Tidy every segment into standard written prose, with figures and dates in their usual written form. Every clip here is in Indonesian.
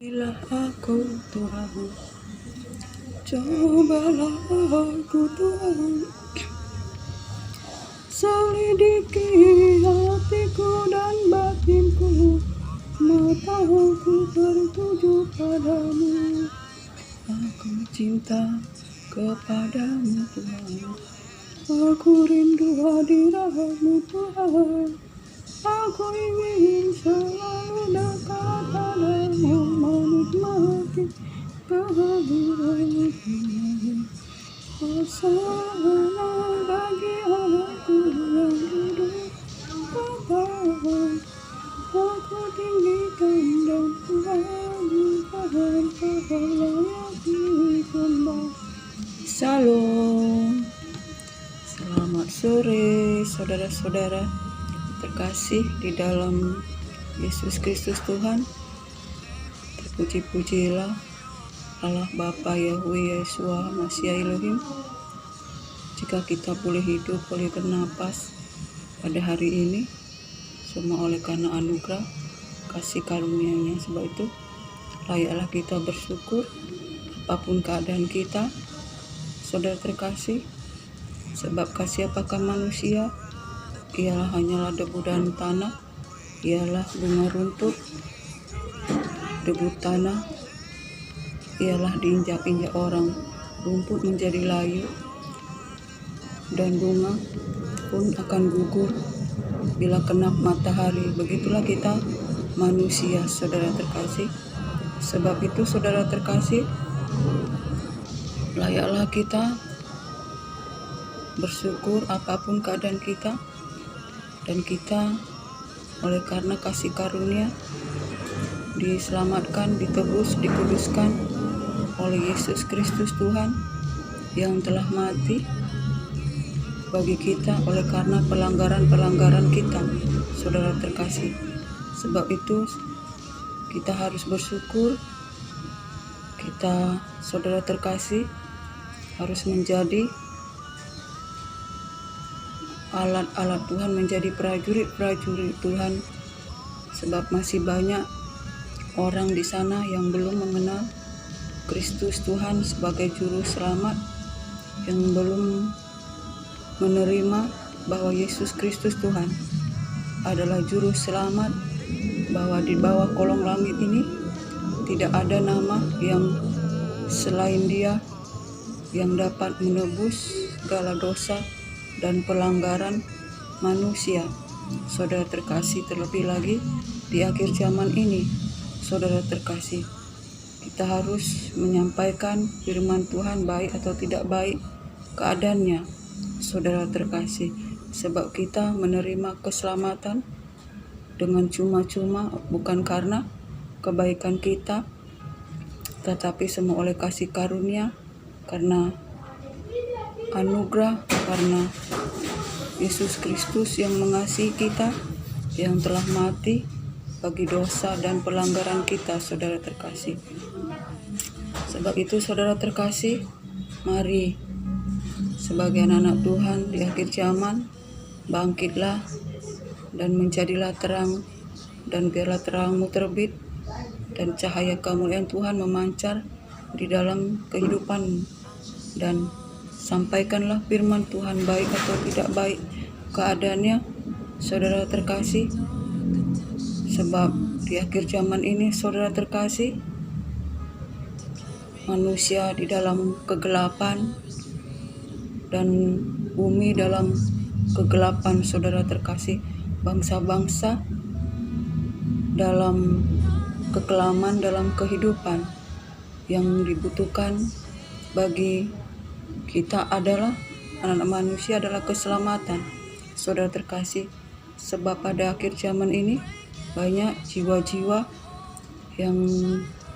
Bila aku Tuhan, cobalah aku Tuhan, selidiki hatiku dan batinku, mataku tertuju padamu. Aku cinta kepadamu Tuhan, aku rindu hadiratmu Tuhan. Aku ingin selalu dekat padamu, menikmati kehadiranmu. Hosana bagi anakku yang hidup Tuhan. Aku tinggikan dan puji Tuhan, Tuhan layak disembah. Shalom. Selamat sore saudara-saudara terkasih di dalam Yesus Kristus Tuhan. Terpuji-pujilah Allah Bapa Yahweh Yeshua Mashiach Elohim. Jika kita boleh hidup, boleh bernapas pada hari ini, semua oleh karena anugerah kasih karunia-Nya. Sebab itu layaklah kita bersyukur apapun keadaan kita, saudara terkasih. Sebab kasih apakah manusia? Ialah hanyalah debu dan tanah, ialah bunga rumput, debu tanah, ialah diinjak-injak orang, rumput menjadi layu, dan bunga pun akan gugur bila kena matahari. Begitulah kita manusia, saudara terkasih. Sebab itu saudara terkasih, layaklah kita bersyukur apapun keadaan kita, dan kita oleh karena kasih karunia diselamatkan, ditebus, dikuduskan oleh Yesus Kristus Tuhan yang telah mati bagi kita oleh karena pelanggaran-pelanggaran kita, saudara terkasih. Sebab itu kita harus bersyukur. Kita, saudara terkasih, harus menjadi alat-alat Tuhan, menjadi prajurit-prajurit Tuhan. Sebab masih banyak orang di sana yang belum mengenal Kristus Tuhan sebagai juru selamat, yang belum menerima bahwa Yesus Kristus Tuhan adalah juru selamat, bahwa di bawah kolong langit ini tidak ada nama yang selain Dia yang dapat menebus segala dosa dan pelanggaran manusia. Saudara terkasih, terlebih lagi di akhir zaman ini, saudara terkasih, kita harus menyampaikan firman Tuhan baik atau tidak baik keadaannya, saudara terkasih. Sebab kita menerima keselamatan dengan cuma-cuma, bukan karena kebaikan kita, tetapi semua oleh kasih karunia, karena anugerah, karena Yesus Kristus yang mengasihi kita, yang telah mati bagi dosa dan pelanggaran kita, saudara terkasih. Sebab itu saudara terkasih, mari sebagai anak Tuhan di akhir zaman, bangkitlah dan menjadilah terang, dan biarlah terangmu terbit dan cahaya kemuliaan Tuhan memancar di dalam kehidupan, dan sampaikanlah firman Tuhan baik atau tidak baik keadaannya, saudara terkasih. Sebab di akhir zaman ini, saudara terkasih, manusia di dalam kegelapan dan bumi dalam kegelapan, saudara terkasih. Bangsa-bangsa dalam kekelaman dalam kehidupan. Yang dibutuhkan bagi kita adalah anak manusia adalah keselamatan, saudara terkasih. Sebab pada akhir zaman ini banyak jiwa-jiwa yang,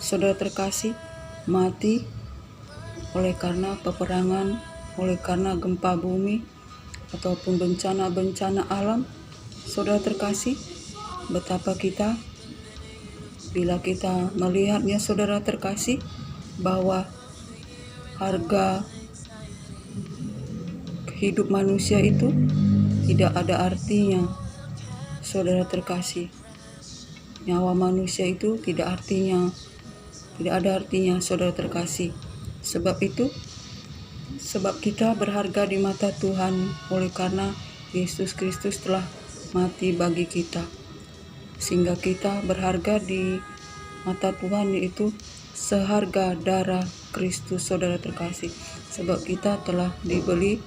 saudara terkasih, mati oleh karena peperangan, oleh karena gempa bumi ataupun bencana-bencana alam. Saudara terkasih, betapa kita bila kita melihatnya, saudara terkasih, bahwa harga hidup manusia itu tidak ada artinya, saudara terkasih. Nyawa manusia itu tidak artinya tidak ada artinya, saudara terkasih. Sebab kita berharga di mata Tuhan oleh karena Yesus Kristus telah mati bagi kita. Sehingga kita berharga di mata Tuhan, yaitu seharga darah Kristus, saudara terkasih. Sebab kita telah dibeli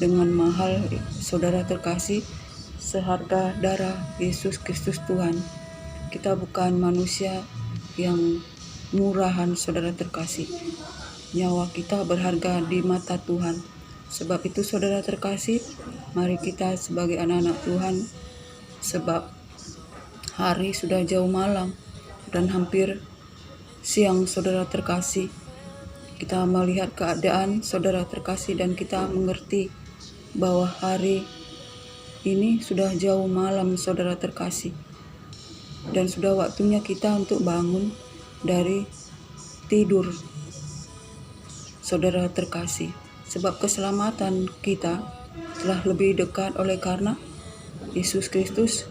dengan mahal, saudara terkasih, seharga darah Yesus Kristus Tuhan. Kita bukan manusia yang murahan, saudara terkasih. Nyawa kita berharga di mata Tuhan. Sebab itu, saudara terkasih, mari kita sebagai anak-anak Tuhan, sebab hari sudah jauh malam dan hampir siang, saudara terkasih. Kita melihat keadaan, saudara terkasih, dan kita mengerti bahwa hari ini sudah jauh malam, saudara terkasih. Dan sudah waktunya kita untuk bangun dari tidur, saudara terkasih. Sebab keselamatan kita telah lebih dekat oleh karena Yesus Kristus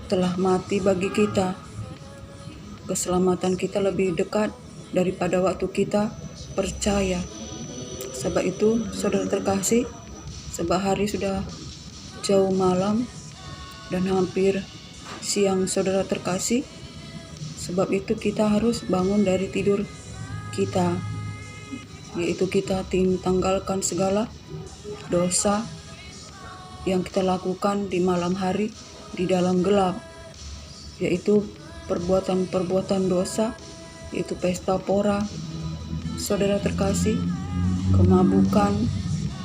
telah mati bagi kita. Keselamatan kita lebih dekat daripada waktu kita percaya. Sebab itu, saudara terkasih, sebab hari sudah jauh malam dan hampir siang, saudara terkasih. Sebab itu kita harus bangun dari tidur kita, yaitu kita tanggalkan segala dosa yang kita lakukan di malam hari di dalam gelap, yaitu perbuatan-perbuatan dosa, yaitu pesta pora, saudara terkasih, kemabukan,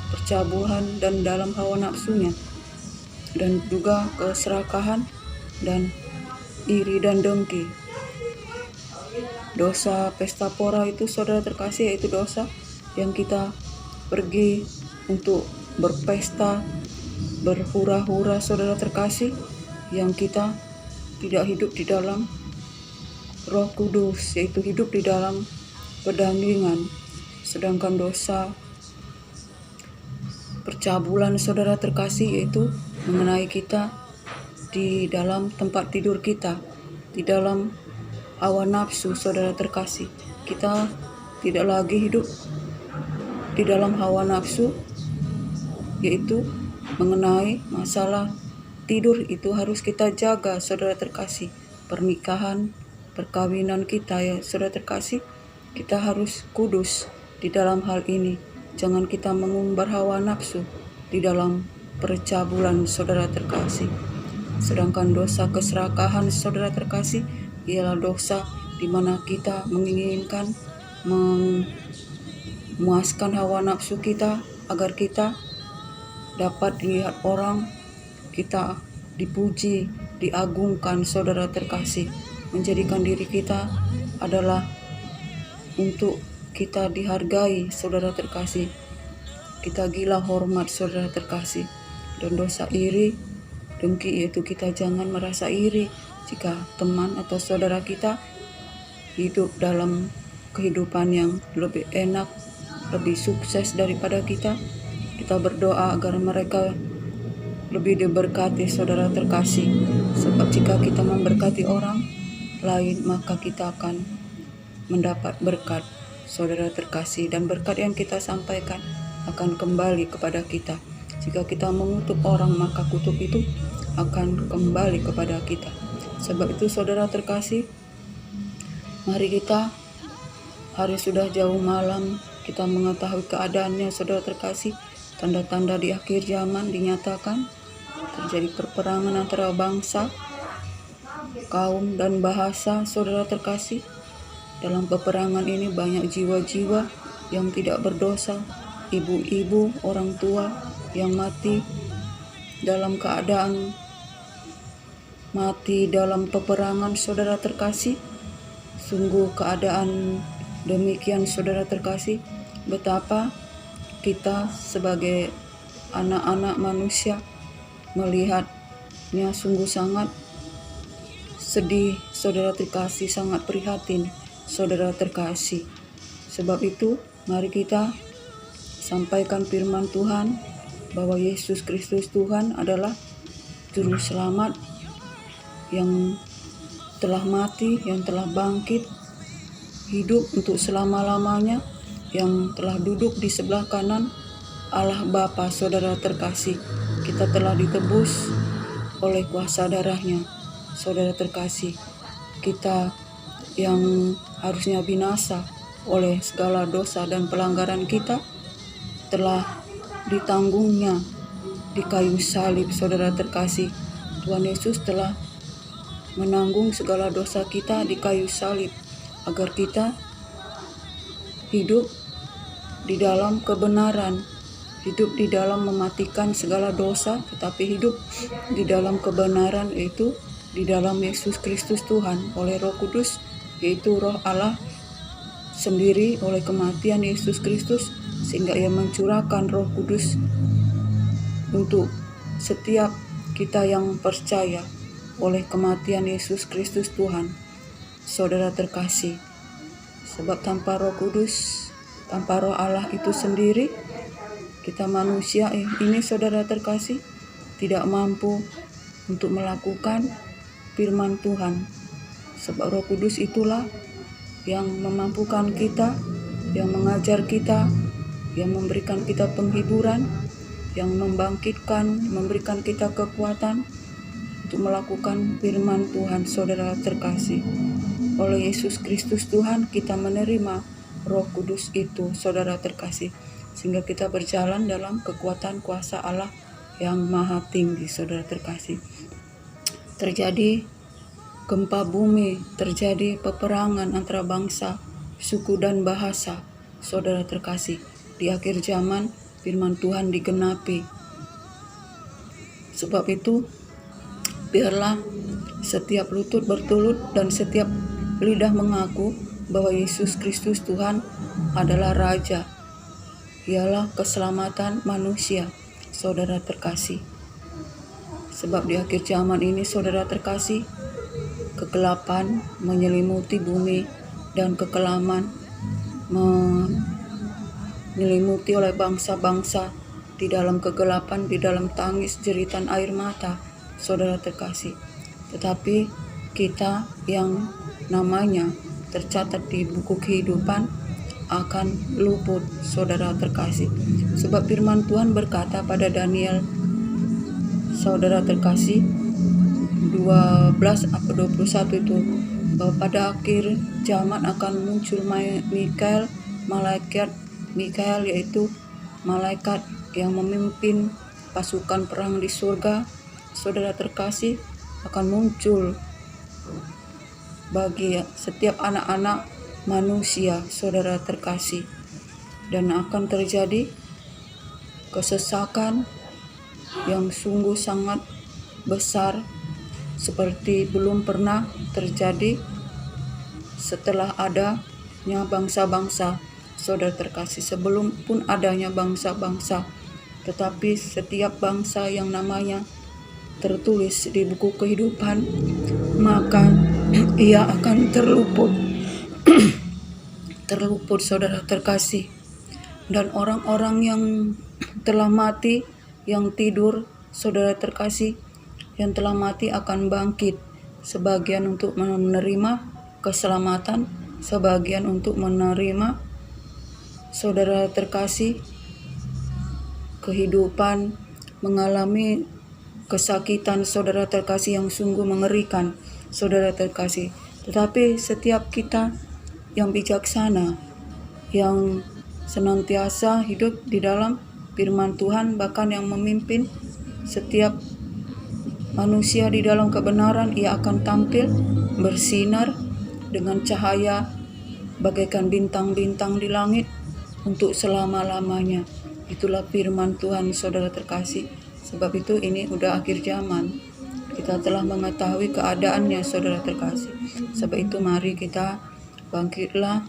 percabulan, dan dalam hawa nafsunya, dan juga keserakahan dan iri dan dengki. Dosa pesta pora itu, saudara terkasih, yaitu dosa yang kita pergi untuk berpesta, berhura-hura, saudara terkasih, yang kita tidak hidup di dalam Roh Kudus, yaitu hidup di dalam pedandingan. Sedangkan dosa percabulan, saudara terkasih, yaitu mengenai kita di dalam tempat tidur kita, di dalam hawa nafsu, saudara terkasih. Kita tidak lagi hidup di dalam hawa nafsu, yaitu mengenai masalah tidur itu harus kita jaga, saudara terkasih. Pernikahan, perkawinan kita, ya saudara terkasih, kita harus kudus di dalam hal ini. Jangan kita mengumbar hawa nafsu di dalam percabulan, saudara terkasih. Sedangkan dosa keserakahan, saudara terkasih, ialah dosa di mana kita menginginkan memuaskan hawa nafsu kita agar kita dapat dilihat orang, kita dipuji, diagungkan, saudara terkasih. Menjadikan diri kita adalah untuk kita dihargai, saudara terkasih. Kita gila hormat, saudara terkasih. Dan dosa iri, dengki, yaitu kita jangan merasa iri jika teman atau saudara kita hidup dalam kehidupan yang lebih enak, lebih sukses daripada kita. Kita berdoa agar mereka lebih diberkati, saudara terkasih. Sebab jika kita memberkati orang lain, maka kita akan mendapat berkat, saudara terkasih. Dan berkat yang kita sampaikan akan kembali kepada kita. Jika kita mengutuk orang, maka kutuk itu akan kembali kepada kita. Sebab itu, saudara terkasih, mari kita, hari sudah jauh malam, kita mengetahui keadaannya, saudara terkasih. Tanda-tanda di akhir zaman dinyatakan, terjadi perperangan antara bangsa, kaum, dan bahasa, saudara terkasih. Dalam peperangan ini banyak jiwa-jiwa yang tidak berdosa, ibu-ibu, orang tua yang mati dalam keadaan mati dalam peperangan, saudara terkasih. Sungguh keadaan demikian, saudara terkasih. Betapa kita sebagai anak-anak manusia melihatnya sungguh sangat sedih, saudara terkasih, sangat prihatin, saudara terkasih. Sebab itu, mari kita sampaikan firman Tuhan bahwa Yesus Kristus Tuhan adalah Juru Selamat yang telah mati, yang telah bangkit hidup untuk selama-lamanya, yang telah duduk di sebelah kanan Allah Bapa. Saudara terkasih, kita telah ditebus oleh kuasa darahnya. Saudara terkasih, kita yang harusnya binasa oleh segala dosa dan pelanggaran kita telah ditanggungnya di kayu salib. Saudara terkasih, Tuhan Yesus telah menanggung segala dosa kita di kayu salib agar kita hidup di dalam kebenaran, hidup di dalam mematikan segala dosa, tetapi hidup di dalam kebenaran, yaitu di dalam Yesus Kristus Tuhan oleh Roh Kudus, yaitu Roh Allah sendiri oleh kematian Yesus Kristus, sehingga Ia mencurahkan Roh Kudus untuk setiap kita yang percaya oleh kematian Yesus Kristus Tuhan. Saudara terkasih, sebab tanpa Roh Kudus, tanpa Roh Allah itu sendiri, kita manusia ini, saudara terkasih, tidak mampu untuk melakukan firman Tuhan. Sebab Roh Kudus itulah yang memampukan kita, yang mengajar kita, yang memberikan kita penghiburan, yang membangkitkan, memberikan kita kekuatan untuk melakukan firman Tuhan. Saudara terkasih, oleh Yesus Kristus Tuhan kita menerima Roh Kudus itu, saudara terkasih, sehingga kita berjalan dalam kekuatan kuasa Allah yang maha tinggi. Saudara terkasih, terjadi gempa bumi, terjadi peperangan antara bangsa, suku dan bahasa. Saudara terkasih, di akhir zaman firman Tuhan digenapi. Sebab itu biarlah setiap lutut bertelut dan setiap lidah mengaku bahwa Yesus Kristus Tuhan adalah Raja. Ialah keselamatan manusia, saudara terkasih. Sebab di akhir zaman ini, saudara terkasih, kegelapan menyelimuti bumi dan kekelaman menyelimuti oleh bangsa-bangsa di dalam kegelapan, di dalam tangis jeritan air mata, saudara terkasih. Tetapi kita yang namanya tercatat di buku kehidupan akan luput, saudara terkasih. Sebab firman Tuhan berkata pada Daniel, saudara terkasih, 12 atau 21 itu, bahwa pada akhir zaman akan muncul malaikat Mikael, yaitu malaikat yang memimpin pasukan perang di surga, saudara terkasih, akan muncul bagi setiap anak-anak manusia, saudara terkasih, dan akan terjadi kesesakan yang sungguh sangat besar seperti belum pernah terjadi setelah adanya bangsa-bangsa, saudara terkasih. Sebelum pun adanya bangsa-bangsa, tetapi setiap bangsa yang namanya tertulis di buku kehidupan, maka ia akan terluput terluput, saudara terkasih. Dan orang-orang yang telah mati, yang tidur, saudara terkasih, yang telah mati akan bangkit, sebagian untuk menerima keselamatan, sebagian untuk menerima, saudara terkasih, kehidupan mengalami kesakitan, saudara terkasih, yang sungguh mengerikan, saudara terkasih. Tetapi setiap kita yang bijaksana, yang senantiasa hidup di dalam firman Tuhan, bahkan yang memimpin setiap manusia di dalam kebenaran, ia akan tampil bersinar dengan cahaya bagaikan bintang-bintang di langit untuk selama-lamanya. Itulah firman Tuhan, saudara terkasih. Sebab itu ini udah akhir zaman. Kita telah mengetahui keadaannya, saudara terkasih. Sebab itu mari kita bangkitlah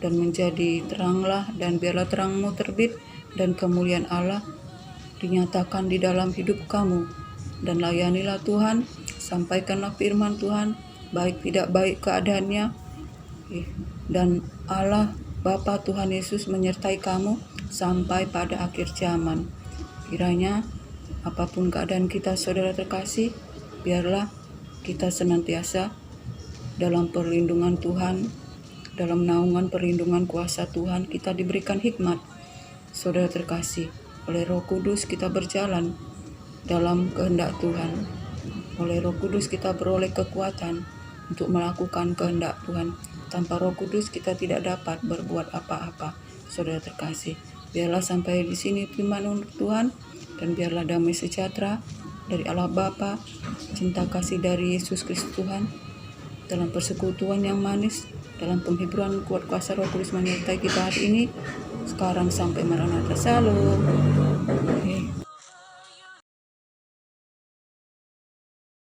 dan menjadi teranglah, dan biarlah terangmu terbit dan kemuliaan Allah dinyatakan di dalam hidup kamu. Dan layanilah Tuhan, sampaikanlah firman Tuhan, baik tidak baik keadaannya, dan Allah Bapa Tuhan Yesus menyertai kamu sampai pada akhir zaman. Kiranya apapun keadaan kita, saudara terkasih, biarlah kita senantiasa dalam perlindungan Tuhan, dalam naungan perlindungan kuasa Tuhan kita diberikan hikmat. Saudara terkasih, oleh Roh Kudus kita berjalan dalam kehendak Tuhan. Oleh Roh Kudus kita beroleh kekuatan untuk melakukan kehendak Tuhan. Tanpa Roh Kudus kita tidak dapat berbuat apa-apa. Saudara terkasih, biarlah sampai di sini firman untuk Tuhan, dan biarlah damai sejahtera dari Allah Bapa, cinta kasih dari Yesus Kristus Tuhan, dalam persekutuan yang manis, dalam penghiburan kuat kuasa Roh Kudus menyertai kita hari ini, sekarang sampai Maranatha. Salam.